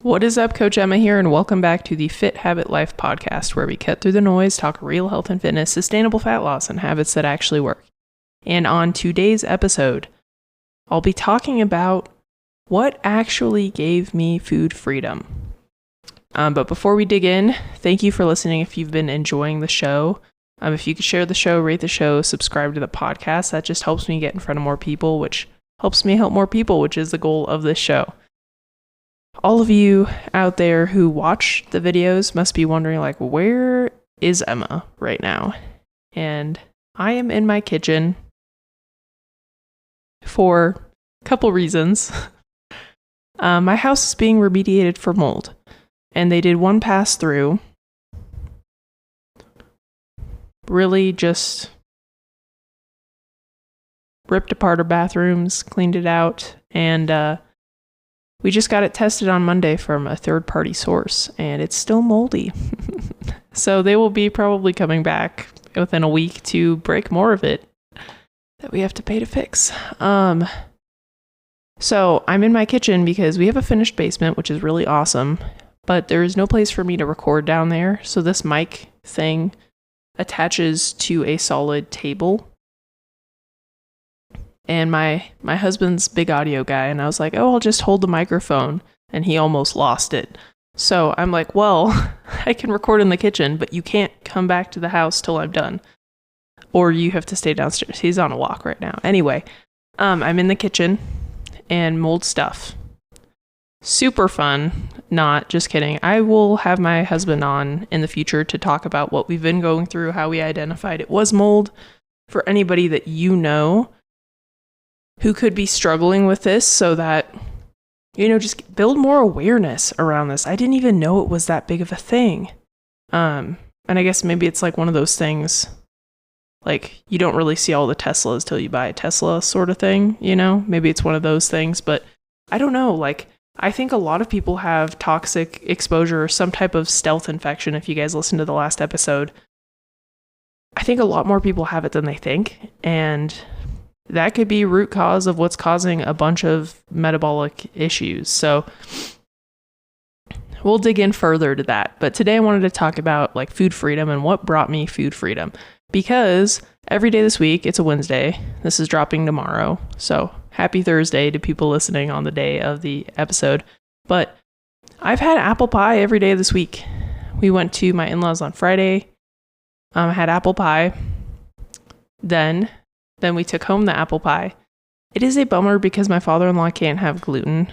What is up, Coach Emma here, and welcome back to the Fit Habit Life podcast, where we cut through the noise, talk real health and fitness, sustainable fat loss, and habits that actually work. And on today's episode, I'll be talking about what actually gave me food freedom. But before we dig in, thank you for listening. If you've been enjoying the show, if you could share the show, rate the show, subscribe to the podcast, that just helps me get in front of more people, which helps me help more people, which is the goal of this show. All of you out there who watch the videos must be wondering, where is Emma right now? And I am in my kitchen for a couple reasons. My house is being remediated for mold, and they did one pass through. Really just ripped apart our bathrooms, cleaned it out, and we just got it tested on Monday from a third-party source, and it's still moldy. So they will be probably coming back within a week to break more of it that we have to pay to fix. So I'm in my kitchen because we have a finished basement, which is really awesome, but there is no place for me to record down there. So this mic thing attaches to a solid table. And my husband's big audio guy, and I was like, I'll just hold the microphone, and he almost lost it. So I'm like, I can record in the kitchen, but you can't come back to the house till I'm done. Or you have to stay downstairs. He's on a walk right now. Anyway, I'm in the kitchen, and mold stuff. Super fun. Not just kidding. I will have my husband on in the future to talk about what we've been going through, how we identified it was mold. For anybody that you know who could be struggling with this, so that, just build more awareness around this. I didn't even know it was that big of a thing. And I guess maybe it's like one of those things, like you don't really see all the Teslas till you buy a Tesla sort of thing, Maybe it's one of those things, but I don't know. I think a lot of people have toxic exposure or some type of stealth infection. If you guys listened to the last episode, I think a lot more people have it than they think. And that could be root cause of what's causing a bunch of metabolic issues. So we'll dig in further to that. But today I wanted to talk about food freedom and what brought me food freedom. Because every day this week, it's a Wednesday. This is dropping tomorrow. So happy Thursday to people listening on the day of the episode. But I've had apple pie every day this week. We went to my in-laws on Friday. I had apple pie. Then we took home the apple pie. It is a bummer because my father-in-law can't have gluten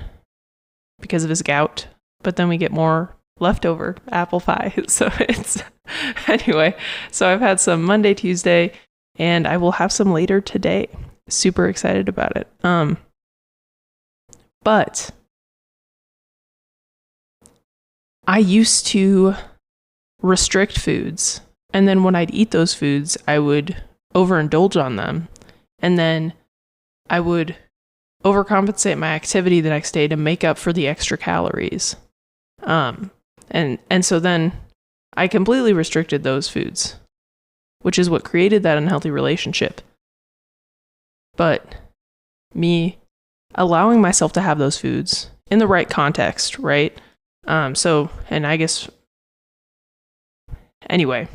because of his gout, but then we get more leftover apple pie. So anyway, so I've had some Monday, Tuesday, and I will have some later today. Super excited about it. But I used to restrict foods, and then when I'd eat those foods, I would overindulge on them. And then I would overcompensate my activity the next day to make up for the extra calories. And so then I completely restricted those foods, which is what created that unhealthy relationship. But me allowing myself to have those foods in the right context, right? And I guess, anyway,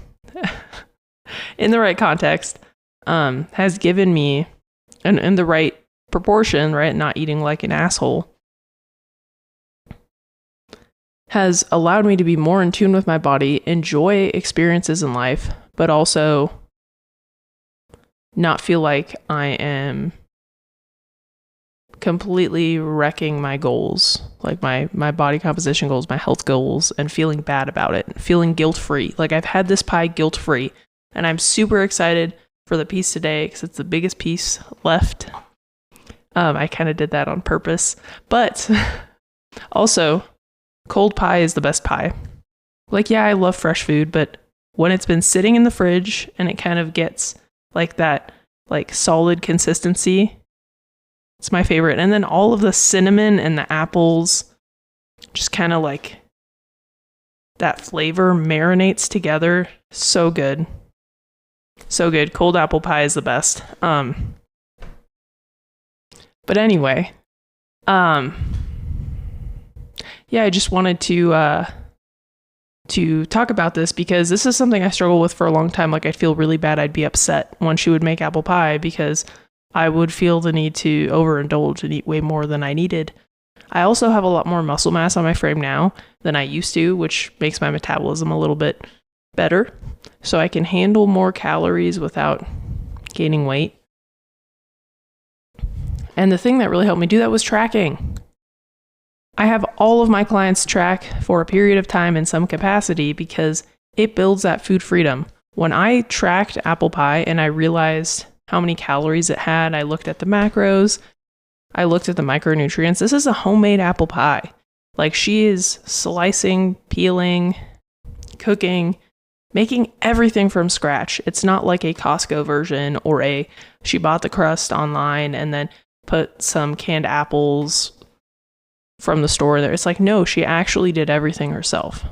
in the right context, has given me, and in the right proportion, right, not eating like an asshole, has allowed me to be more in tune with my body, enjoy experiences in life, but also not feel like I am completely wrecking my goals, like my body composition goals, my health goals, and feeling bad about it, feeling guilt-free. I've had this pie guilt-free, and I'm super excited for the piece today because it's the biggest piece left. I kind of did that on purpose, but also cold pie is the best pie. I love fresh food, but when it's been sitting in the fridge and it kind of gets that solid consistency, it's my favorite. And then all of the cinnamon and the apples just kind of that flavor marinates together. So good. So good. Cold apple pie is the best. But anyway, yeah, I just wanted to talk about this because this is something I struggle with for a long time. Like, I'd feel really bad. I'd be upset when she would make apple pie because I would feel the need to overindulge and eat way more than I needed. I also have a lot more muscle mass on my frame now than I used to, which makes my metabolism a little bit better. So I can handle more calories without gaining weight. And the thing that really helped me do that was tracking. I have all of my clients track for a period of time in some capacity because it builds that food freedom. When I tracked apple pie and I realized how many calories it had, I looked at the macros, I looked at the micronutrients. This is a homemade apple pie. Like, she is slicing, peeling, cooking, making everything from scratch. It's not like a Costco version or she bought the crust online and then put some canned apples from the store there. It's like, no, she actually did everything herself.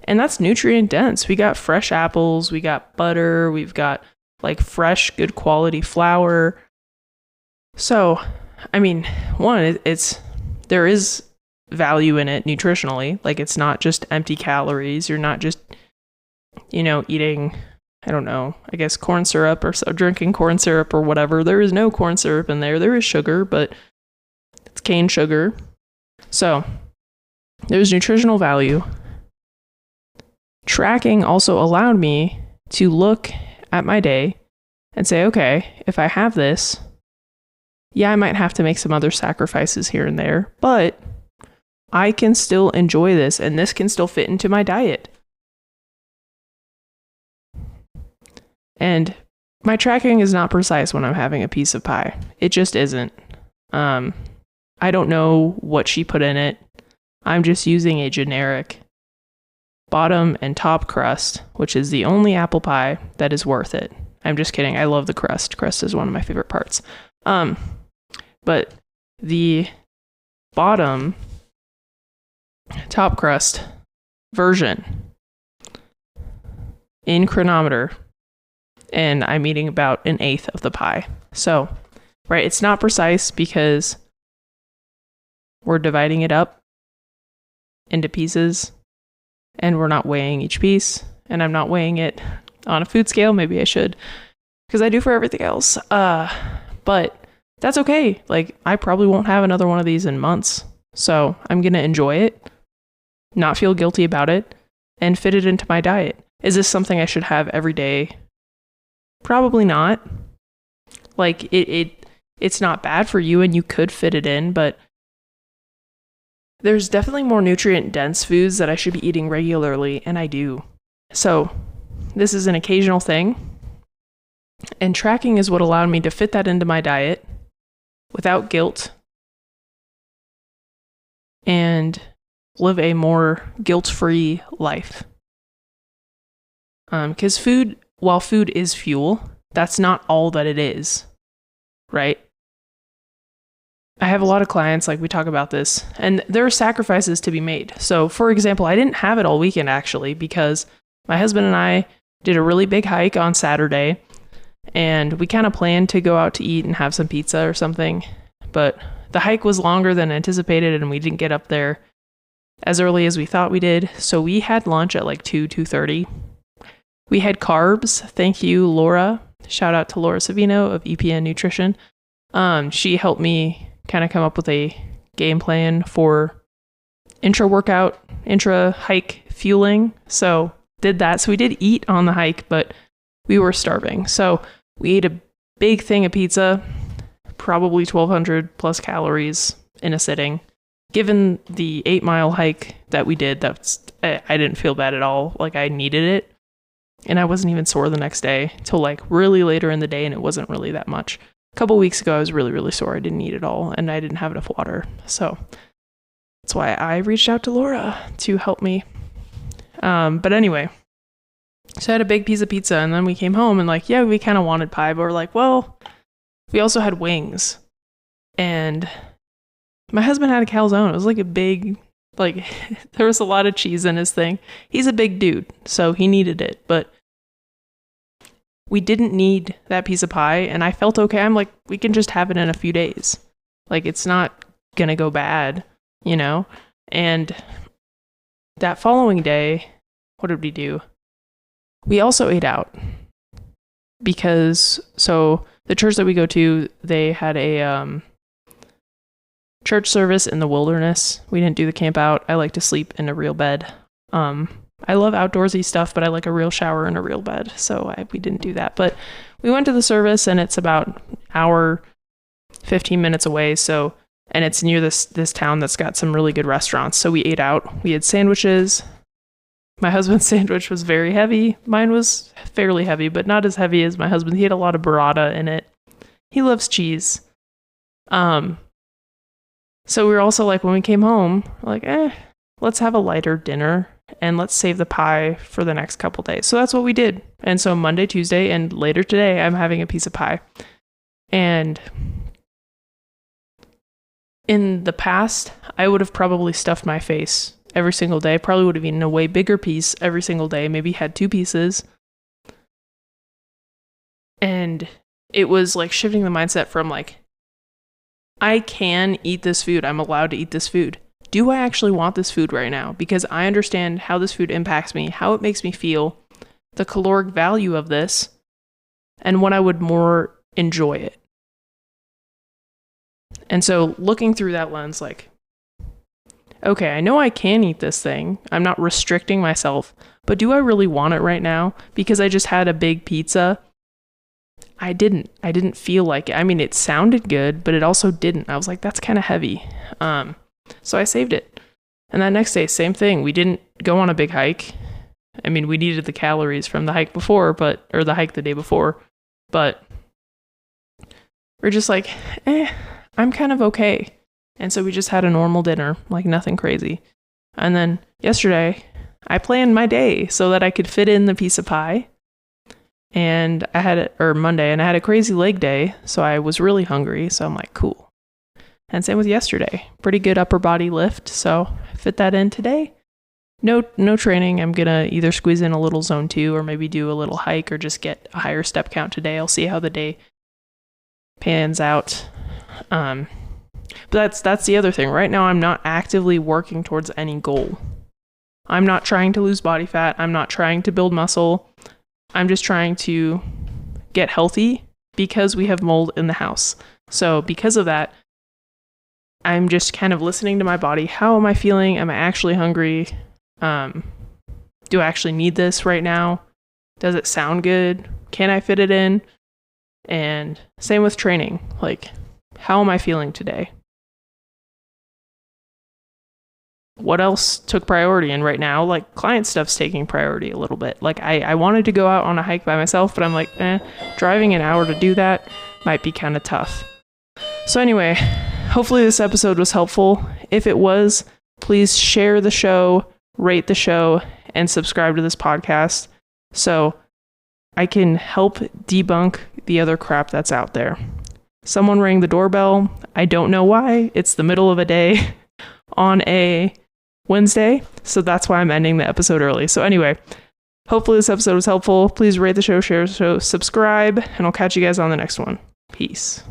And that's nutrient dense. We got fresh apples, we got butter, we've got like fresh, good quality flour. So, I mean, one, there is value in it nutritionally. Like, it's not just empty calories. You're not just, eating, I don't know, I guess corn syrup or so, drinking corn syrup or whatever. There is no corn syrup in there. There is sugar, but it's cane sugar. So there's nutritional value. Tracking also allowed me to look at my day and say, okay, if I have this, yeah, I might have to make some other sacrifices here and there, but I can still enjoy this and this can still fit into my diet. And my tracking is not precise when I'm having a piece of pie. It just isn't. I don't know what she put in it. I'm just using a generic bottom and top crust, which is the only apple pie that is worth it. I'm just kidding. I love the crust. Crust is one of my favorite parts. But the bottom top crust version in Cronometer, and I'm eating about 1/8 of the pie. So, right, it's not precise because we're dividing it up into pieces and we're not weighing each piece, and I'm not weighing it on a food scale. Maybe I should, because I do for everything else. But that's okay. Like, I probably won't have another one of these in months. So I'm going to enjoy it, not feel guilty about it, and fit it into my diet. Is this something I should have every day? Probably not. Like, it's not bad for you and you could fit it in, but there's definitely more nutrient dense foods that I should be eating regularly, and I do. So this is an occasional thing. And tracking is what allowed me to fit that into my diet without guilt and live a more guilt-free life. Because while food is fuel, that's not all that it is, right? I have a lot of clients, like, we talk about this, and there are sacrifices to be made. So, for example, I didn't have it all weekend, actually, because my husband and I did a really big hike on Saturday, and we kind of planned to go out to eat and have some pizza or something, but the hike was longer than anticipated, and we didn't get up there as early as we thought we did, so we had lunch at like 2:30. We had carbs. Thank you, Laura. Shout out to Laura Savino of EPN Nutrition. She helped me kind of come up with a game plan for intra-hike fueling. So did that. So we did eat on the hike, but we were starving. So we ate a big thing of pizza, probably 1,200 plus calories in a sitting. Given the 8-mile hike that we did, I didn't feel bad at all. Like, I needed it. And I wasn't even sore the next day till like really later in the day, and it wasn't really that much. A couple weeks ago, I was really, really sore. I didn't eat at all, and I didn't have enough water. So that's why I reached out to Laura to help me. But anyway, so I had a big piece of pizza, and then we came home, and like, yeah, we kind of wanted pie, but we're like, well, we also had wings. And my husband had a calzone. It was like a big, like, there was a lot of cheese in his thing. He's a big dude, so he needed it, but we didn't need that piece of pie, and I felt okay. I'm like, we can just have it in a few days. Like, it's not gonna go bad. you know? And that following day, what did we do? We also ate out because, so the church that we go to, they had a church service in the wilderness. We didn't do the camp out. I like to sleep in a real bed. I love outdoorsy stuff, but I like a real shower and a real bed. So we didn't do that. But we went to the service, and it's about an hour, 15 minutes away. So, and it's near this town that's got some really good restaurants. So we ate out. We had sandwiches. My husband's sandwich was very heavy. Mine was fairly heavy, but not as heavy as my husband. He had a lot of burrata in it. He loves cheese. So we were also like, when we came home, like, let's have a lighter dinner and let's save the pie for the next couple days. So that's what we did. And so Monday, Tuesday, and later today, I'm having a piece of pie. And in the past, I would have probably stuffed my face every single day. Probably would have eaten a way bigger piece every single day, maybe had 2 pieces. And it was like shifting the mindset from like, I can eat this food. I'm allowed to eat this food. Do I actually want this food right now? Because I understand how this food impacts me, how it makes me feel, the caloric value of this, and when I would more enjoy it. And so looking through that lens, like, okay, I know I can eat this thing. I'm not restricting myself, but do I really want it right now? Because I just had a big pizza. I didn't feel like it. I mean, it sounded good, but it also didn't. I was like, that's kind of heavy. So I saved it. And that next day, same thing. We didn't go on a big hike. I mean, we needed the calories from the hike before, or the hike the day before, but we're just like, I'm kind of okay. And so we just had a normal dinner, like nothing crazy. And then yesterday, I planned my day so that I could fit in the piece of pie. And Monday, and I had a crazy leg day, so I was really hungry. So I'm like, cool. And same with yesterday. Pretty good upper body lift, so I fit that in today. No training. I'm gonna either squeeze in a little zone 2 or maybe do a little hike or just get a higher step count today. I'll see how the day pans out. But that's the other thing. Right now, I'm not actively working towards any goal. I'm not trying to lose body fat. I'm not trying to build muscle. I'm just trying to get healthy because we have mold in the house. So because of that, I'm just kind of listening to my body. How am I feeling? Am I actually hungry? Do I actually need this right now? Does it sound good? Can I fit it in? And same with training. Like, how am I feeling today? What else took priority? And right now, like, client stuff's taking priority a little bit. Like, I wanted to go out on a hike by myself, but I'm like, driving an hour to do that might be kind of tough. So anyway, hopefully this episode was helpful. If it was, please share the show, rate the show, and subscribe to this podcast so I can help debunk the other crap that's out there. Someone rang the doorbell. I don't know why. It's the middle of a day on a Wednesday, so that's why I'm ending the episode early. So anyway, hopefully this episode was helpful. Please rate the show, share the show, subscribe, and I'll catch you guys on the next one. Peace.